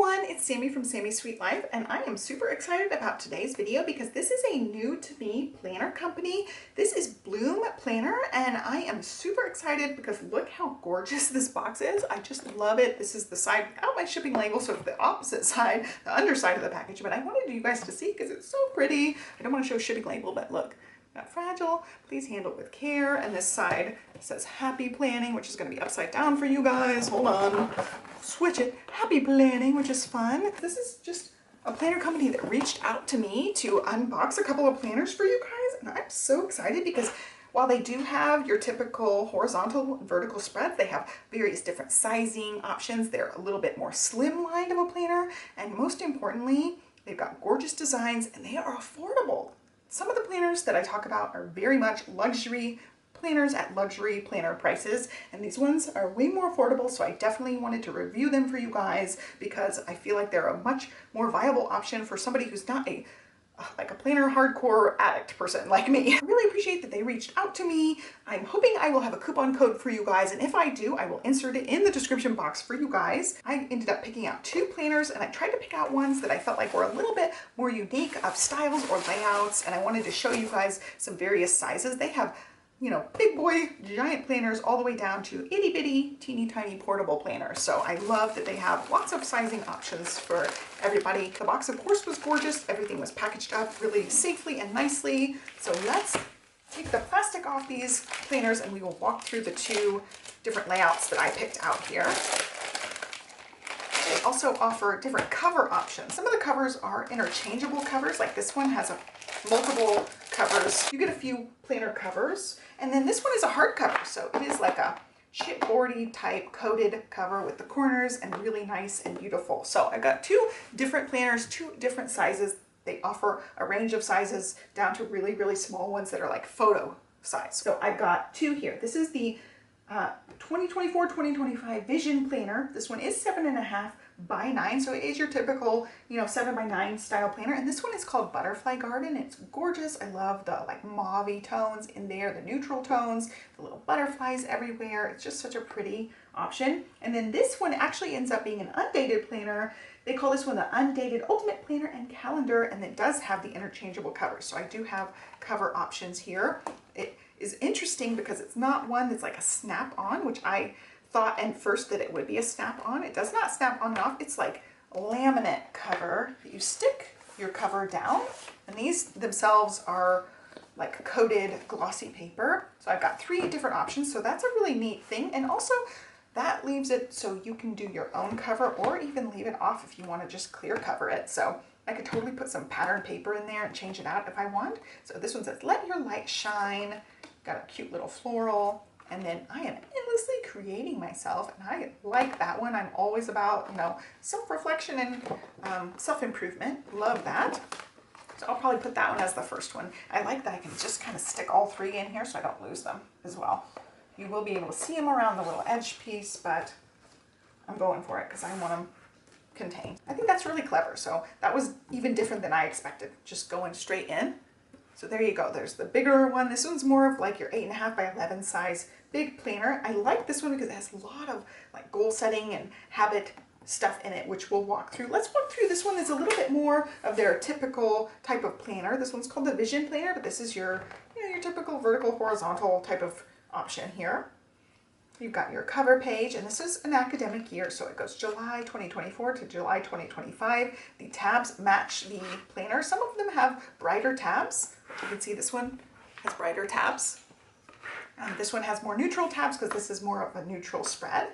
everyone, it's Sammy from Sammy's Sweet Life, and I am super excited about today's video because this is a new to me planner company. This is Bloom Planner, and I am super excited because look how gorgeous this box is. I just love it. This is the side without my shipping label, so it's the opposite side, the underside of the package, but I wanted you guys to see because it's so pretty. I don't want to show shipping label, but look. Not fragile, please handle with care. And this side says happy planning, which is going to be upside down for you guys. Hold on, switch it. Happy planning, which is fun. This is just a planner company that reached out to me to unbox a couple of planners for you guys. And I'm so excited because while they do have your typical horizontal and vertical spreads, they have various different sizing options. They're a little bit more slimline of a planner. And most importantly, they've got gorgeous designs and they are affordable. Some of the planners that I talk about are very much luxury planners at luxury planner prices, and these ones are way more affordable, so I definitely wanted to review them for you guys because I feel like they're a much more viable option for somebody who's not a planner hardcore addict person like me. I really appreciate that they reached out to me. I'm hoping I will have a coupon code for you guys, and if I do, I will insert it in the description box for you guys. I ended up picking out two planners, and I tried to pick out ones that I felt like were a little bit more unique of styles or layouts, and I wanted to show you guys some various sizes. They have, you know, big boy giant planners all the way down to itty bitty teeny tiny portable planners. So I love that they have lots of sizing options for everybody. The box of course was gorgeous. Everything was packaged up really safely and nicely. So let's take the plastic off these planners and we will walk through the two different layouts that I picked out here. They also offer different cover options. Some of the covers are interchangeable covers, like this one has multiple covers. You get a few planner covers, and then this one is a hardcover, so it is like a chipboardy type coated cover with the corners and really nice and beautiful. So I've got two different planners, two different sizes. They offer a range of sizes down to really, really small ones that are like photo size. So I've got two here. This is the 2024-2025 Vision Planner. This one is 7.5 by 9, so it is your typical, you know, 7 by 9 style planner. And this one is called Butterfly Garden. It's gorgeous. I love the like mauve tones in there, the neutral tones, the little butterflies everywhere. It's just such a pretty option. And then this one actually ends up being an undated planner. They call this one the Undated Ultimate Planner and Calendar, and it does have the interchangeable covers. So I do have cover options here. It is interesting because it's not one that's like a snap-on, which I thought at first that it would be a snap-on. It does not snap on and off. It's like a laminate cover that you stick your cover down, and these themselves are like coated glossy paper. So I've got three different options, so that's a really neat thing. And also that leaves it so you can do your own cover or even leave it off if you want to just clear cover it. So I could totally put some pattern paper in there and change it out if I want. So this one says, "Let your light shine." Got a cute little floral. And then I am endlessly creating myself, and I like that one. I'm always about, you know, self-reflection and self-improvement. Love that. So I'll probably put that one as the first one. I like that I can just kind of stick all three in here so I don't lose them as well. You will be able to see them around the little edge piece, but I'm going for it because I want them contained. I think that's really clever. So that was even different than I expected, just going straight in. So there you go. There's the bigger one. This one's more of like your 8.5 by 11 size big planner. I like this one because it has a lot of like goal setting and habit stuff in it, which we'll walk through. Let's walk through this one. That's a little bit more of their typical type of planner. This one's called the Vision Planner, but this is your, you know, your typical vertical horizontal type of option here. You've got your cover page, and this is an academic year, so it goes July 2024 to July 2025. The tabs match the planner. Some of them have brighter tabs. You can see this one has brighter tabs. This one has more neutral tabs because this is more of a neutral spread.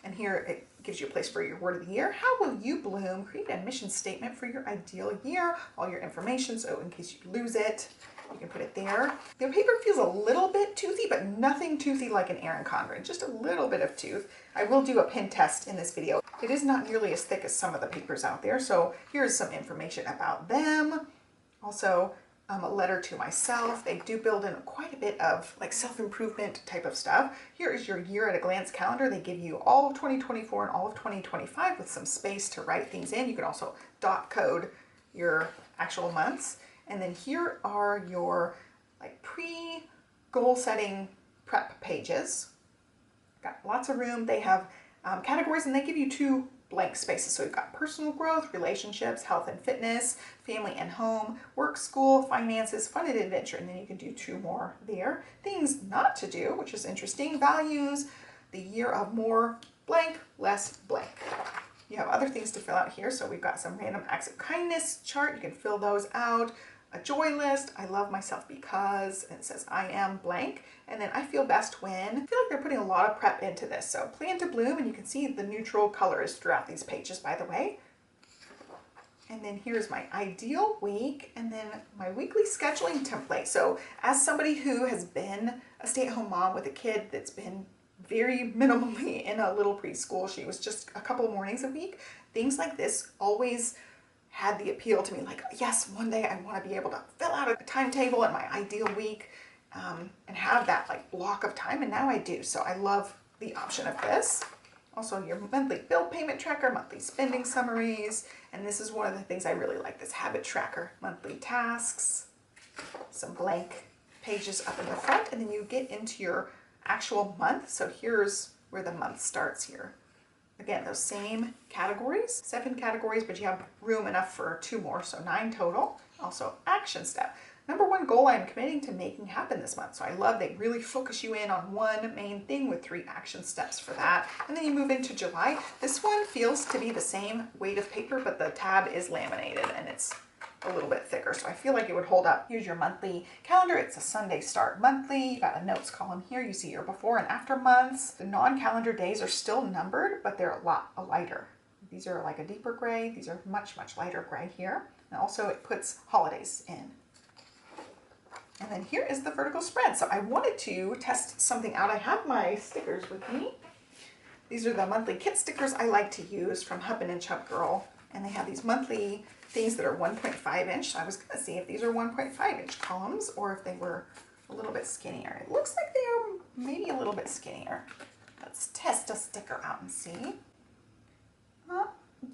And here it gives you a place for your word of the year. How will you bloom? Create a mission statement for your ideal year. All your information, so in case you lose it, you can put it there. The paper feels a little bit toothy, but nothing toothy like an Erin Condren, just a little bit of tooth. I will do a pin test in this video. It is not nearly as thick as some of the papers out there, so here's some information about them. Also, a letter to myself. They do build in quite a bit of like self-improvement type of stuff. Here is your year at a glance calendar. They give you all of 2024 and all of 2025 with some space to write things in. You can also dot code your actual months. And then here are your like pre-goal setting prep pages. Got lots of room. They have categories, and they give you two blank spaces. So we've got personal growth, relationships, health and fitness, family and home, work, school, finances, fun and adventure. And then you can do 2 more there. Things not to do, which is interesting. Values, the year of more blank, less blank. You have other things to fill out here. So we've got some random acts of kindness chart. You can fill those out. A joy list. I love myself because, and it says I am blank. And then I feel best when. I feel like they're putting a lot of prep into this. So plan to bloom, and you can see the neutral colors throughout these pages, by the way. And then here's my ideal week, and then my weekly scheduling template. So as somebody who has been a stay-at-home mom with a kid that's been very minimally in a little preschool, she was just a couple of mornings a week, things like this always had the appeal to me. Like, yes, one day I want to be able to fill out a timetable in my ideal week and have that like block of time, and now I do. So I love the option of this. Also your monthly bill payment tracker, monthly spending summaries, and this is one of the things I really like, this habit tracker, monthly tasks, some blank pages up in the front, and then you get into your actual month. So here's where the month starts here. Again, those same categories, 7 categories, but you have room enough for 2 more, so 9 total. Also action step. Number 1 goal I'm committing to making happen this month. So I love they really focus you in on one main thing with 3 action steps for that. And then you move into July. This one feels to be the same weight of paper, but the tab is laminated and it's a little bit thicker. So I feel like it would hold up. Here's your monthly calendar. It's a Sunday start monthly. You got a notes column here. You see your before and after months. The non-calendar days are still numbered, but they're a lot lighter. These are like a deeper gray. These are much, much lighter gray here. And also it puts holidays in. And then here is the vertical spread. So I wanted to test something out. I have my stickers with me. These are the monthly kit stickers I like to use from Hubbin and Chub Girl. And they have these monthly things that are 1.5 inch. So I was going to see if these are 1.5 inch columns or if they were a little bit skinnier. It looks like they are maybe a little bit skinnier. Let's test a sticker out and see.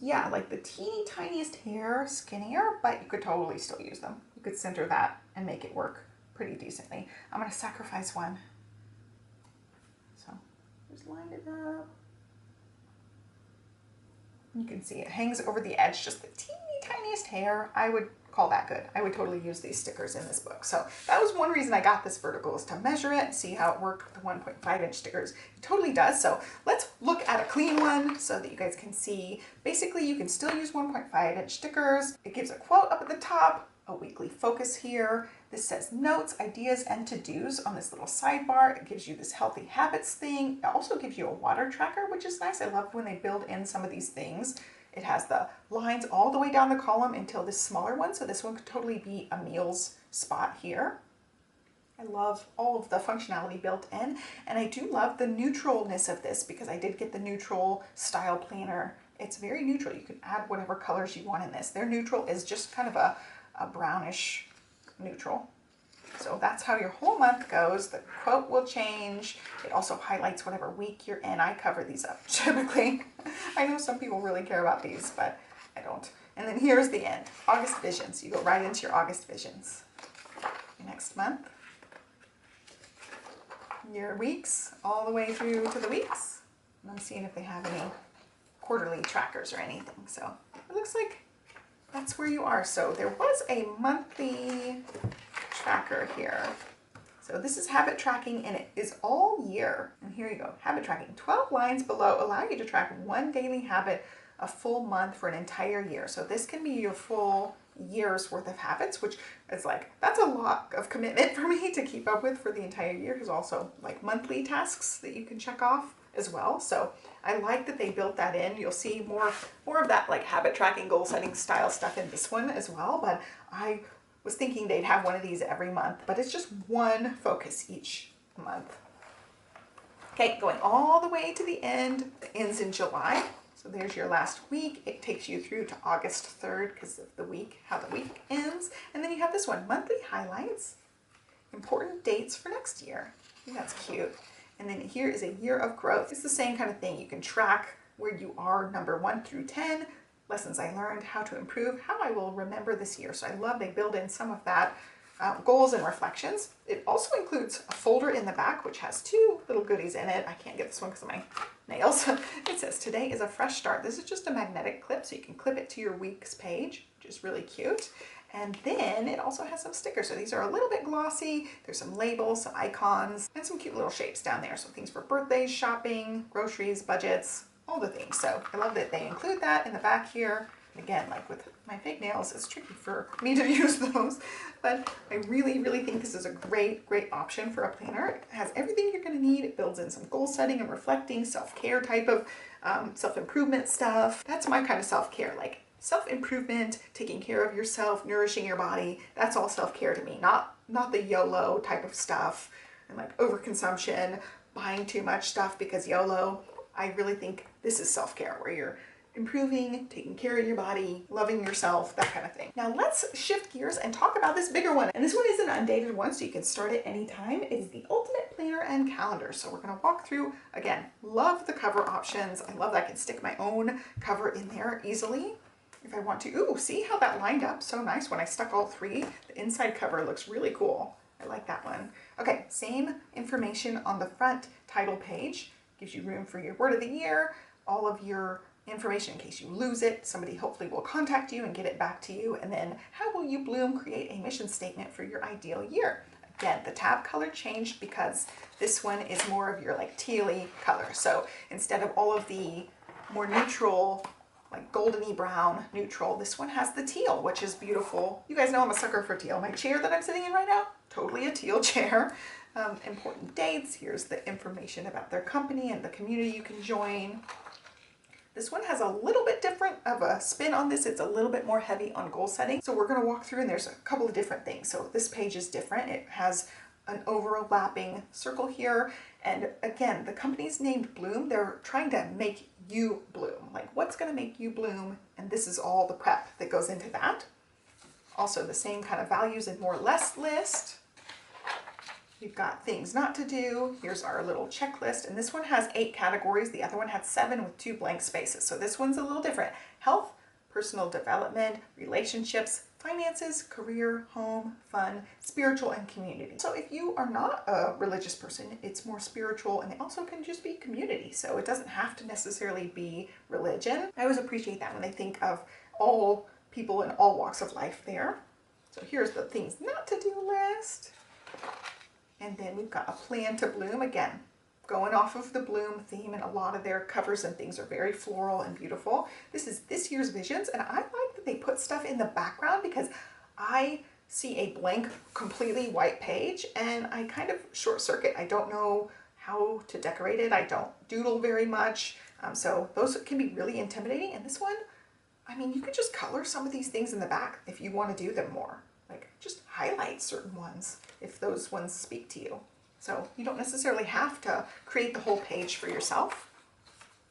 Yeah, like the teeny tiniest hair skinnier, but you could totally still use them. You could center that and make it work pretty decently. I'm going to sacrifice one. So just line it up. You can see it hangs over the edge, just the teeny tiniest hair. I would call that good. I would totally use these stickers in this book. So that was one reason I got this vertical, is to measure it and see how it worked with the 1.5 inch stickers. It totally does. So let's look at a clean one so that you guys can see. Basically, you can still use 1.5 inch stickers. It gives a quote up at the top, a weekly focus here. This says notes, ideas, and to-dos on this little sidebar. It gives you this healthy habits thing. It also gives you a water tracker, which is nice. I love when they build in some of these things. It has the lines all the way down the column until this smaller one. So this one could totally be a meals spot here. I love all of the functionality built in. And I do love the neutralness of this because I did get the neutral style planner. It's very neutral. You can add whatever colors you want in this. Their neutral is just kind of a brownish neutral. So that's how your whole month goes. The quote will change. It also highlights whatever week you're in. I cover these up typically. I know some people really care about these, but I don't. And then here's the end, August visions. You go right into your August visions. Your next month, your weeks, all the way through to the weeks. And I'm seeing if they have any quarterly trackers or anything. So it looks like that's where you are. So there was a monthly tracker here. So this is habit tracking and it is all year. And here you go, habit tracking. 12 lines below allow you to track one daily habit a full month for an entire year. So this can be your full year's worth of habits, which is like, that's a lot of commitment for me to keep up with for the entire year. There's also like monthly tasks that you can check off as well. So I like that they built that in. You'll see more of that like habit tracking, goal setting style stuff in this one as well. But I was thinking they'd have one of these every month, but it's just one focus each month. Okay, going all the way to the end. It ends in July. So there's your last week. It takes you through to August 3rd because of the week, how the week ends. And then you have this one, monthly highlights, important dates for next year. I think that's cute. And then here is a year of growth. It's the same kind of thing. You can track where you are, number 1 through 10, lessons I learned, how to improve, how I will remember this year. So I love they build in some of that goals and reflections. It also includes a folder in the back, which has 2 little goodies in it. I can't get this one because of my nails. It says, today is a fresh start. This is just a magnetic clip, so you can clip it to your week's page, which is really cute. And then it also has some stickers. So these are a little bit glossy. There's some labels, some icons, and some cute little shapes down there. So things for birthdays, shopping, groceries, budgets, all the things. So I love that they include that in the back here. Again, like with my fake nails, it's tricky for me to use those, but I really, really think this is a great option for a planner. It has everything you're going to need. It builds in some goal setting and reflecting, self-care type of self-improvement stuff. That's my kind of self-care, like self-improvement, taking care of yourself, nourishing your body. That's all self-care to me, not the YOLO type of stuff and like overconsumption, buying too much stuff because YOLO. I really think this is self-care, where you're improving, taking care of your body, loving yourself, that kind of thing. Now let's shift gears and talk about this bigger one. And this one is an undated one, so you can start it anytime. It is the Ultimate Planner and Calendar. So we're gonna walk through, again, love the cover options. I love that I can stick my own cover in there easily if I want to. Ooh, see how that lined up so nice when I stuck all 3? The inside cover looks really cool. I like that one. Okay, same information on the front title page. Gives you room for your word of the year, all of your information in case you lose it. Somebody hopefully will contact you and get it back to you. And then how will you bloom? Create a mission statement for your ideal year. Again, the tab color changed because this one is more of your like tealy color. So instead of all of the more neutral, like goldeny brown neutral, this one has the teal, which is beautiful. You guys know I'm a sucker for teal. My chair that I'm sitting in right now, totally a teal chair. Important dates. Here's the information about their company and the community you can join. This one has a little bit different of a spin on this. It's a little bit more heavy on goal setting. So we're going to walk through, and there's a couple of different things. So this page is different. It has an overlapping circle here. And again, the company's named Bloom. They're trying to make you bloom. Like, what's going to make you bloom? And this is all the prep that goes into that. Also the same kind of values and more less list. We've got things not to do. Here's our little checklist. And this one has 8 categories. The other one had 7 with 2 blank spaces. So this one's a little different. Health, personal development, relationships, finances, career, home, fun, spiritual, and community. So if you are not a religious person, it's more spiritual, and it also can just be community. So it doesn't have to necessarily be religion. I always appreciate that when they think of all people in all walks of life there. So here's the things not to do list. And then we've got a plan to bloom. Again, going off of the bloom theme, and a lot of their covers and things are very floral and beautiful. This is this year's visions, and I like that they put stuff in the background because I see a blank, completely white page, and I kind of short circuit. I don't know how to decorate it. I don't doodle very much, so those can be really intimidating. And this one, I mean, you can just color some of these things in the back if you want to do them more. Like, just highlight certain ones if those ones speak to you. So you don't necessarily have to create the whole page for yourself.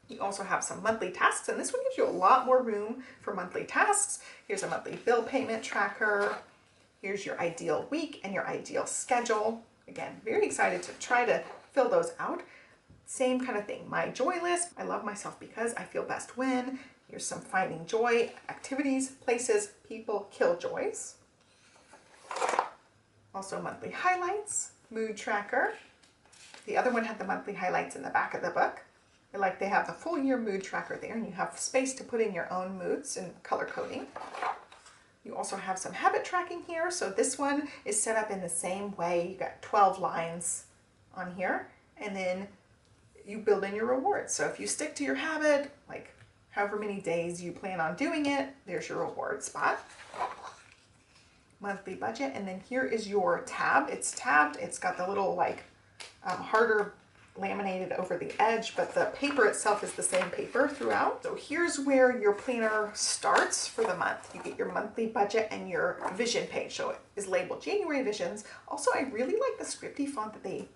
You also have some monthly tasks, and this one gives you a lot more room for monthly tasks. Here's a monthly bill payment tracker. Here's your ideal week and your ideal schedule. Again, very excited to try to fill those out. Same kind of thing. My joy list. I love myself because I feel best when. Here's some finding joy, activities, places, people, kill joys. Also monthly highlights, mood tracker. The other one had the monthly highlights in the back of the book. I like they have the full year mood tracker there, and you have space to put in your own moods and color coding. You also have some habit tracking here. So this one is set up in the same way. You got 12 lines on here, and then you build in your rewards. So if you stick to your habit, like however many days you plan on doing it, there's your reward spot. Monthly budget, and then here is your tab. It's tabbed. It's got the little like harder laminated over the edge, but the paper itself is the same paper throughout. So here's where your planner starts for the month. You get your monthly budget and your vision page. So it is labeled January Visions. Also, I really like the scripty font that they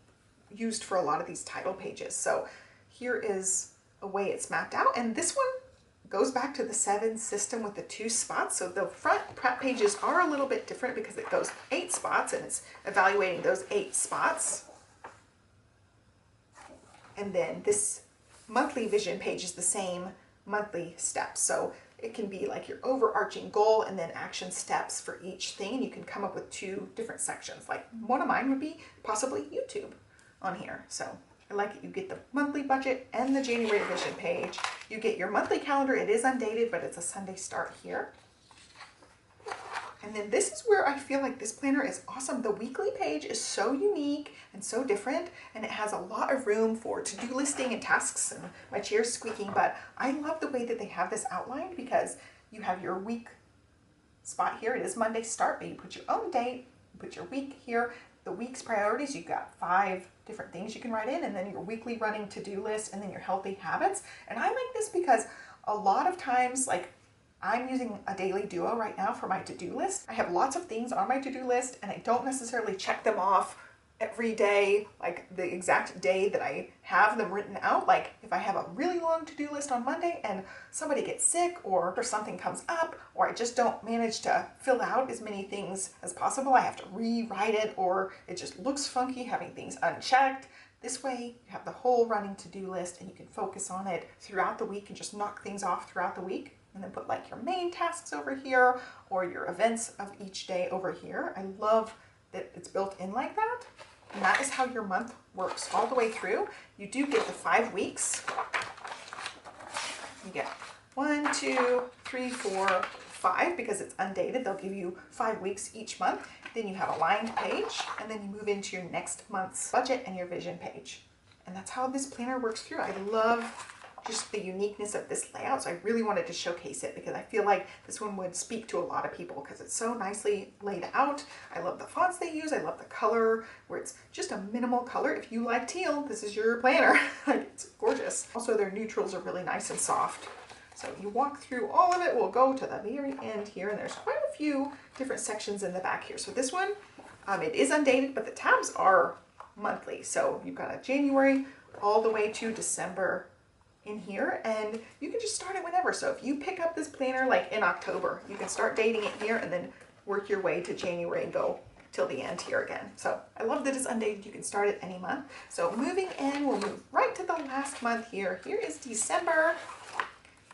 used for a lot of these title pages. So here is a way it's mapped out, and this one goes back to the 7 system with the 2 spots. So the front prep pages are a little bit different because it goes 8 spots, and it's evaluating those 8 spots. And then this monthly vision page is the same monthly steps. So It can be like your overarching goal and then action steps for each thing. You can come up with 2 different sections. Like one of mine would be possibly YouTube on here. So I like it. You get the monthly budget and the January vision page. You get your monthly calendar. It is undated, but it's a Sunday start here. And then this is where I feel like this planner is awesome. The weekly page is so unique and so different, and it has a lot of room for to-do listing and tasks, and my chair's squeaking, but I love the way that they have this outlined because you have your week spot here. It is Monday start, but you put your own date, you put your week here, the week's priorities. You've got 5 different things you can write in, and then your weekly running to-do list, and then your healthy habits. And I like this because a lot of times, like, I'm using a daily duo right now for my to-do list. I have lots of things on my to-do list and I don't necessarily check them off every day, like the exact day that I have them written out. Like if I have a really long to-do list on Monday and somebody gets sick or something comes up, or I just don't manage to fill out as many things as possible, I have to rewrite it, or it just looks funky having things unchecked. This way you have the whole running to-do list and you can focus on it throughout the week and just knock things off throughout the week. And then put like your main tasks over here or your events of each day over here. I love that it's built in like that. And that is how your month works all the way through. You do get the 5 weeks. You get 1, 2, 3, 4, 5 because it's undated. They'll give you 5 weeks each month. Then you have a lined page, and then you move into your next month's budget and your vision page. And that's how this planner works through. I love just the uniqueness of this layout, so I really wanted to showcase it because I feel like this one would speak to a lot of people because it's so nicely laid out. I love the fonts they use. I love the color where it's just a minimal color. If you like teal, this is your planner. It's gorgeous. Also, their neutrals are really nice and soft. So you walk through all of it. We'll go to the very end here, and there's quite a few different sections in the back here. So this one, it is undated, but the tabs are monthly. So you've got a January all the way to December in here, and you can just start it whenever. So if you pick up this planner like in October, you can start dating it here and then work your way to January and go till the end here again. So I love that it's undated. You can start it any month. So moving in, we'll move right to the last month here. Here is December.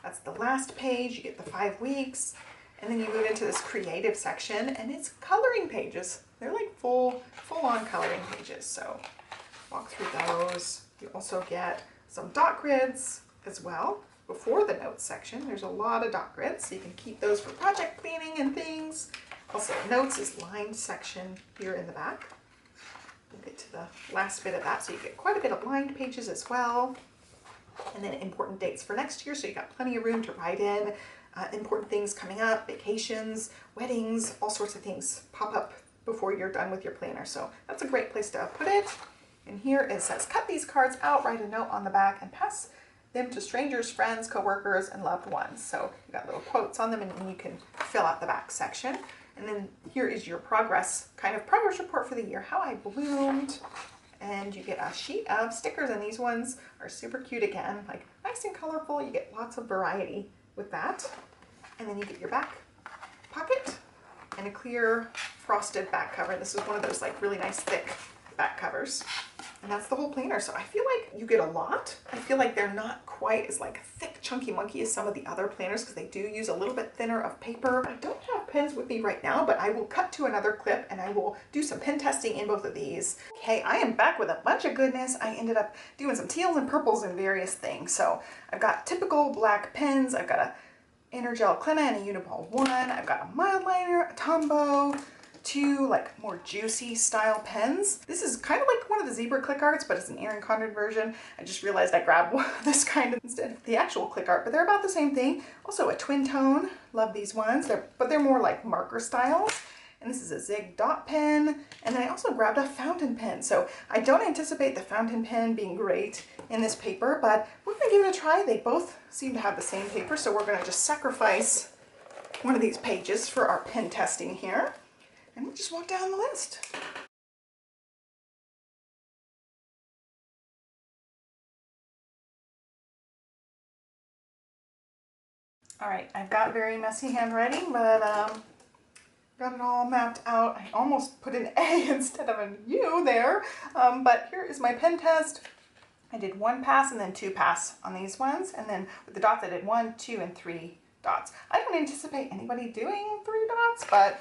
That's the last page. You get the 5 weeks, and then you move into this creative section, and it's coloring pages. They're like full-on coloring pages. So walk through those. You also get some dot grids as well before the notes section. There's a lot of dot grids, so you can keep those for project planning and things. Also, notes is lined section here in the back. We'll get to the last bit of that, so you get quite a bit of lined pages as well. And then important dates for next year, so you got plenty of room to write in important things coming up, vacations, weddings, all sorts of things pop up before you're done with your planner. So that's a great place to put it. And here it says, cut these cards out, write a note on the back, and pass them to strangers, friends, coworkers, and loved ones. So you got little quotes on them, and you can fill out the back section. And then here is your progress report for the year, how I bloomed. And you get a sheet of stickers, and these ones are super cute again, like nice and colorful. You get lots of variety with that. And then you get your back pocket and a clear frosted back cover. This is one of those like really nice thick back covers, and that's the whole planner. So I feel like you get a lot. I feel like they're not quite as like thick chunky monkey as some of the other planners because they do use a little bit thinner of paper. I don't have pens with me right now, but I will cut to another clip and I will do some pen testing in both of these. Okay, I am back with a bunch of goodness. I ended up doing some teals and purples and various things. So I've got typical black pens. I've got a Energel Clemma and a Uniball 1. I've got a mild liner, a Tombow, 2 like more juicy style pens. This is kind of like one of the zebra click arts, but it's an Erin Condren version. I just realized I grabbed this kind of instead of the actual click art, but they're about the same thing. Also a twin tone, love these ones. They're more like marker styles. And this is a Zig dot pen. And then I also grabbed a fountain pen. So I don't anticipate the fountain pen being great in this paper, but we're gonna give it a try. They both seem to have the same paper, so we're gonna just sacrifice one of these pages for our pen testing here. And we'll just walk down the list. All right, I've got very messy handwriting, but got it all mapped out. I almost put an A instead of an U there, but here is my pen test. I did 1 pass and then 2 pass on these ones, and then with the dots I did 1, 2, and 3 dots. I don't anticipate anybody doing 3 dots, but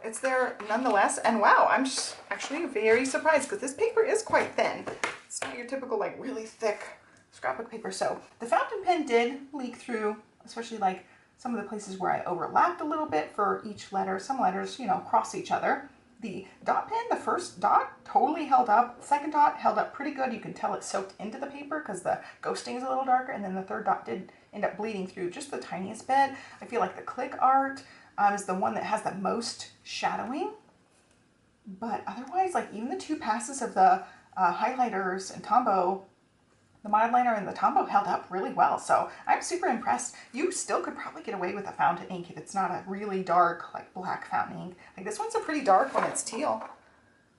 it's there nonetheless. And wow, I'm actually very surprised because this paper is quite thin. It's not your typical like really thick scrapbook paper. So the fountain pen did leak through, especially like some of the places where I overlapped a little bit for each letter. Some letters, you know, cross each other. The dot pen, the first dot totally held up. The second dot held up pretty good. You can tell it soaked into the paper because the ghosting is a little darker. And then the third dot did end up bleeding through just the tiniest bit. I feel like the click art is the one that has the most shadowing. But otherwise, like even the 2 passes of the highlighters and Tombow, the mild liner and the Tombow held up really well. So I'm super impressed. You still could probably get away with a fountain ink if it's not a really dark, like black fountain ink. Like this one's a pretty dark one, it's teal.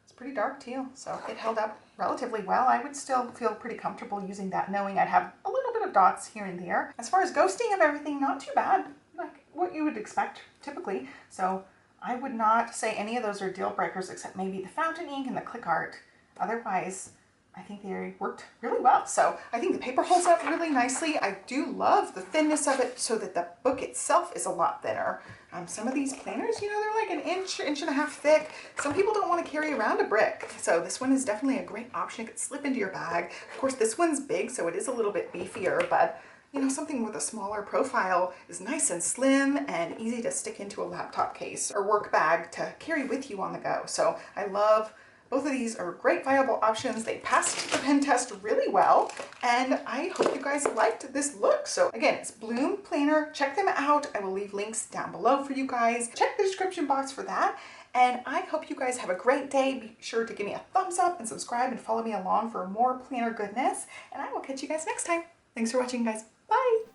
It's pretty dark teal, so it held up relatively well. I would still feel pretty comfortable using that, knowing I'd have a little bit of dots here and there. As far as ghosting of everything, not too bad, like what you would expect typically. So I would not say any of those are deal breakers except maybe the fountain ink and the click art. Otherwise, I think they worked really well. So I think the paper holds up really nicely. I do love the thinness of it so that the book itself is a lot thinner. Some of these planners, you know, they're like an inch, inch and a half thick. Some people don't want to carry around a brick. So this one is definitely a great option. It could slip into your bag. Of course, this one's big, so it is a little bit beefier, but you know, something with a smaller profile is nice and slim and easy to stick into a laptop case or work bag to carry with you on the go. So I love both of these are great viable options. They passed the pen test really well, and I hope you guys liked this look. So again, it's Bloom Planner. Check them out. I will leave links down below for you guys. Check the description box for that. And I hope you guys have a great day. Be sure to give me a thumbs up and subscribe and follow me along for more planner goodness. And I will catch you guys next time. Thanks for watching, guys. Bye.